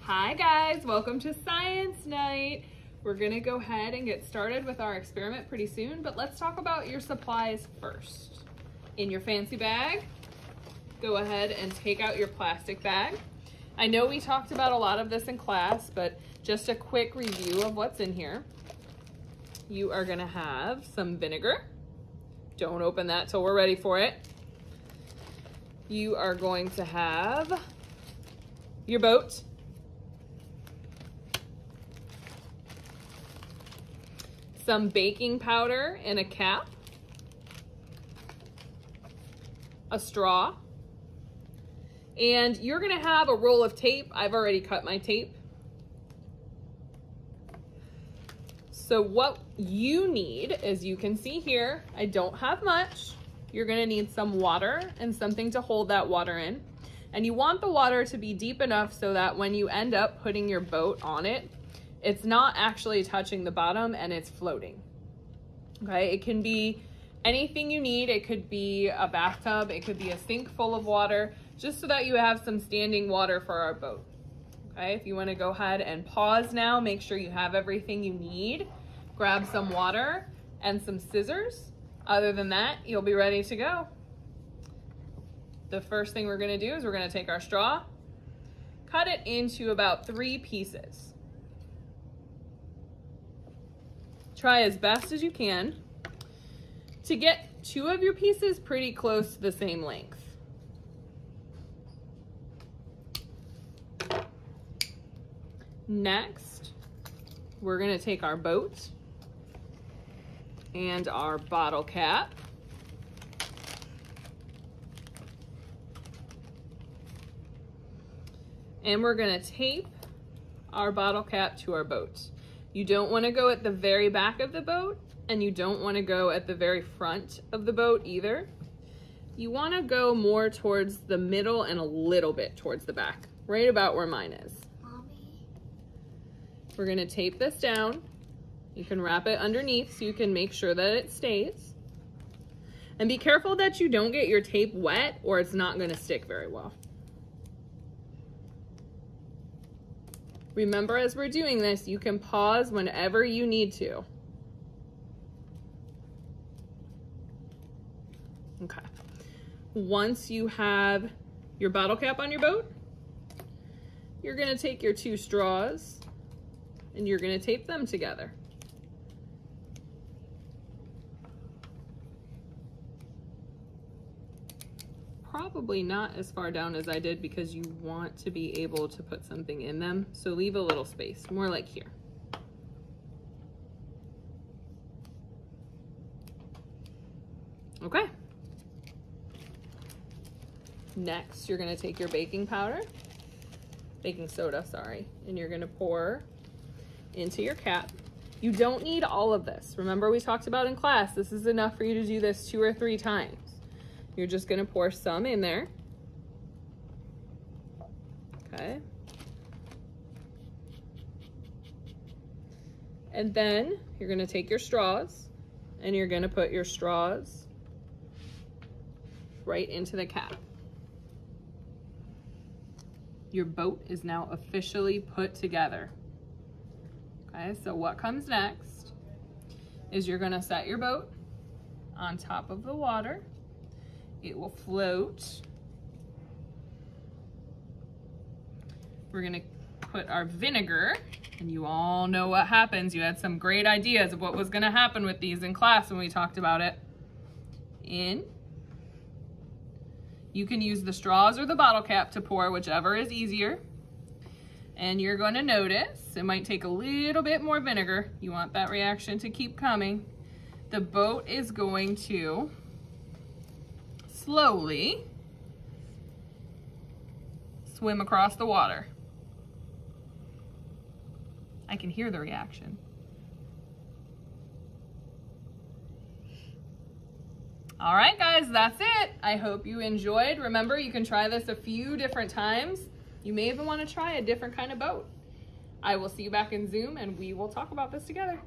Hi guys, welcome to Science Night. We're gonna go ahead and get started with our experiment pretty soon, but let's talk about your supplies first. In your fancy bag, go ahead and take out your plastic bag. I know we talked about a lot of this in class, but just a quick review of what's in here. You are gonna have some vinegar. Don't open that till we're ready for it. You are going to have your boat. Some baking powder in a cap. A straw. And you're gonna have a roll of tape. I've already cut my tape. So what you need, as you can see here, I don't have much. You're gonna need some water and something to hold that water in. And you want the water to be deep enough so that when you end up putting your boat on it, it's not actually touching the bottom and it's floating. Okay, it can be anything you need. It could be a bathtub, it could be a sink full of water, just so that you have some standing water for our boat. Okay, if you want to go ahead and pause now, make sure you have everything you need. Grab some water and some scissors. Other than that, you'll be ready to go. The first thing we're going to do is we're going to take our straw, cut it into about 3 pieces. Try as best as you can to get 2 of your pieces pretty close to the same length. Next, we're going to take our boat and our bottle cap. And we're going to tape our bottle cap to our boat. You don't want to go at the very back of the boat, and you don't want to go at the very front of the boat either. You want to go more towards the middle and a little bit towards the back, right about where mine is. Mommy. We're going to tape this down. You can wrap it underneath so you can make sure that it stays. And be careful that you don't get your tape wet or it's not going to stick very well. Remember, as we're doing this, you can pause whenever you need to. Okay. Once you have your bottle cap on your boat, you're going to take your 2 straws and you're going to tape them together. Probably not as far down as I did because you want to be able to put something in them. So leave a little space, more like here. Okay. Next, you're gonna take your baking soda, sorry, and you're gonna pour into your cap. You don't need all of this. Remember, we talked about in class, this is enough for you to do this 2 or 3 times. You're just gonna pour some in there. Okay. And then you're gonna take your straws and you're gonna put your straws right into the cap. Your boat is now officially put together. Okay, so what comes next is you're gonna set your boat on top of the water. It will float. We're gonna put our vinegar, and you all know what happens. You had some great ideas of what was gonna happen with these in class when we talked about it. In. You can use the straws or the bottle cap to pour, whichever is easier. And you're gonna notice, it might take a little bit more vinegar. You want that reaction to keep coming. The boat is going to slowly swim across the water. I can hear the reaction. All right, guys, that's it. I hope you enjoyed. Remember, you can try this a few different times. You may even want to try a different kind of boat. I will see you back in Zoom and we will talk about this together.